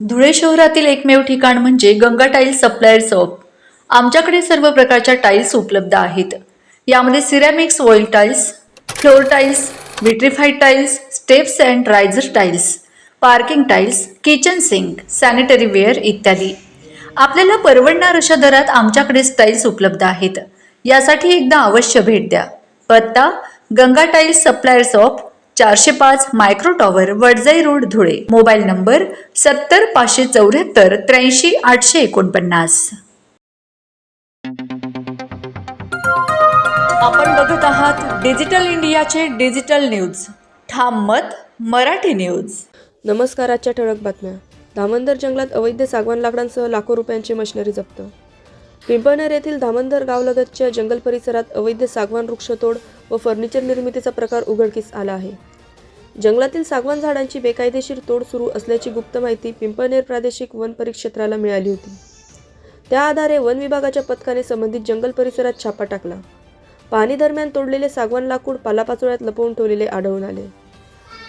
धुळे शहरातील एकमेव ठिकाण म्हणजे गंगा टाइल्स सप्लायर शॉप। आमच्याकडे सर्व प्रकारच्या टाइल्स उपलब्ध आहेत। यामध्ये ceramics wall tiles, floor tiles, vitrified tiles, steps and riser tiles, parking tiles, kitchen sink, sanitary ware इत्यादी। आपल्याला परवडणार अशा दरात आमच्याकडे टाइल्स उपलब्ध आहेत। यासाठी एकदा अवश्य भेट द्या। पत्ता Ganga tiles supplier shop, 405 micro tower, Wadjai road, Dhule. Mobile number 70 574 83 849। आपण बघत आहात डिजिटल इंडियाचे डिजिटल न्यूज। ठाम मत मराठी न्यूज। नमस्कार। आजच्या ठळक बातम्या। धामणदर जंगलात अवैध सागवान लाकडांसह लाखो रुपयांची मशिनरी जप्त। पिंपळनेर येथील धामणदर गावलगतच्या जंगल परिसरात अवैध सागवान वृक्षतोड व फर्निचर निर्मितीचा प्रकार उघडकीस आला आहे। जंगलातील सागवान झाडांची बेकायदेशीर तोड सुरू असल्याची गुप्त माहिती पिंपळनेर प्रादेशिक वन परिक्षेत्राला मिळाली होती। त्या आधारे वन विभागाच्या पथकाने संबंधित जंगल परिसरात छापा टाकला। पाहणी दरम्यान तोडलेले सागवान लाकूड पालापाचोळ्यात लपवून ठेवलेले आढळून आले।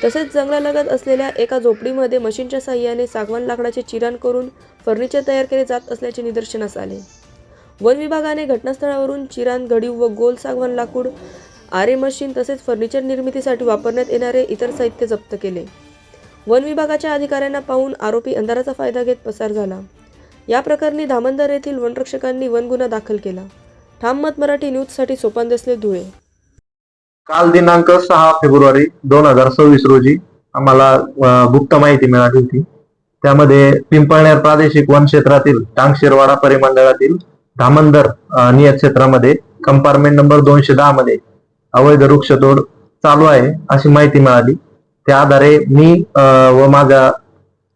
तसेच जंगलालगत असलेल्या एका झोपडीमध्ये मशीनच्या साहाय्याने सागवान लाकडाचे चिरण करून फर्निचर तयार केले जात असल्याचे निदर्शनास आले। वन विभागाने घटनास्थळावरून चिराण, घडीव व गोल सागवान लाकूड, आरे मशीन तसेच फर्निचर निर्मितीसाठी वापरण्यात येणारे इतर साहित्य जप्त केले। वन विभागाच्या अधिकाऱ्यांना पाहून आरोपी अंधाराचा फायदा घेत पसार झाला। या प्रकरणी धामणदर येथील वनरक्षकांनी वन गुन्हा दाखल केला। ठाम मत मराठी न्यूजसाठी सोपान देसले, धुळे। काल दिनांक 6 फेब्रुवारी 2026 रोजी आम्हाला गुप्त माहिती मिळाली होती। त्यामध्ये पिंपळनेर प्रादेशिक वन क्षेत्रातील टांगशिरवाडा परिमंडळातील धामणदर नियत क्षेत्रामध्ये कंपार्टमेंट नंबर 210 मध्ये अवैध वृक्षतोड चालू आहे अशी माहिती मिळाली। त्या आधारे मी व माझा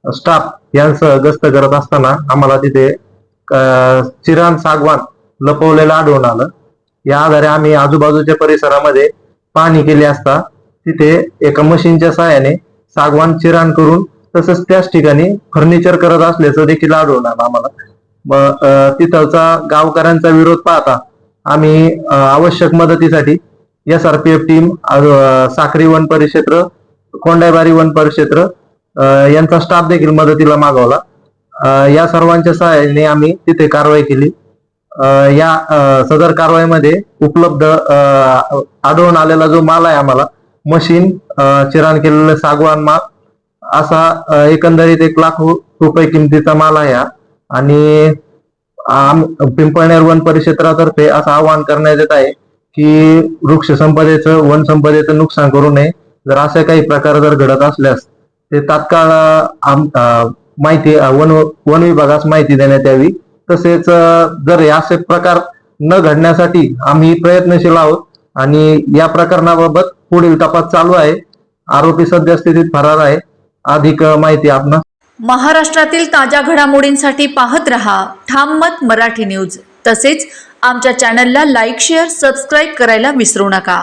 स्टाफ यांसह गस्त करत असताना आम्हाला तिथे चिराण सागवान लपवलेलं आढळून आलं। या आधारे आम्ही आजूबाजूच्या परिसरामध्ये पाहणी केली असता तिथे एका मशीनच्या सहाय्याने सागवान चिरण करून तसंच त्याच ठिकाणी फर्निचर करत असल्याचं देखील आढळून आलं आम्हाला। तिथलचा गावकऱ्यांचा विरोध पाहता आम्ही आवश्यक मदतीसाठी SRPF टीम, साक्री वन परिक्षेत्र, कोंडाईबारी वन परिक्षेत्र यांचा स्टाफ देखील मदतीला मागवला। या सर्वांच्या सहाय्याने आम्ही तिथे कारवाई केली। या सदर कारवाईमध्ये उपलब्ध आढळून आलेला जो माल आहे आम्हाला मशीन, चिरण केलेलं सागवान माल असा एकंदरीत 1 लाख रुपये किमतीचा माल आहे। आणि पिंपळनेर वन परिक्षेत्रातर्फे असं आवाहन करण्यात येत आहे की वृक्ष संपदेचं, वन संपदेचं नुकसान करू नये। जर असे काही प्रकार जर घडत असल्यास ते तात्काळ माहिती वन विभागास माहिती देण्यात यावी। तसेच जर असे प्रकार न घडण्यासाठी आम्ही प्रयत्नशील आहोत आणि या प्रकरणाबाबत पुढील तपास चालू आहे। आरोपी सद्यस्थितीत फरार आहे। अधिक माहिती आपण महाराष्ट्रातील ताज्या घडामोडींसाठी पाहत रहा ठाम मत मराठी न्यूज। तसेच आमच्या चॅनलला लाईक, शेअर, सबस्क्राईब करायला विसरू नका।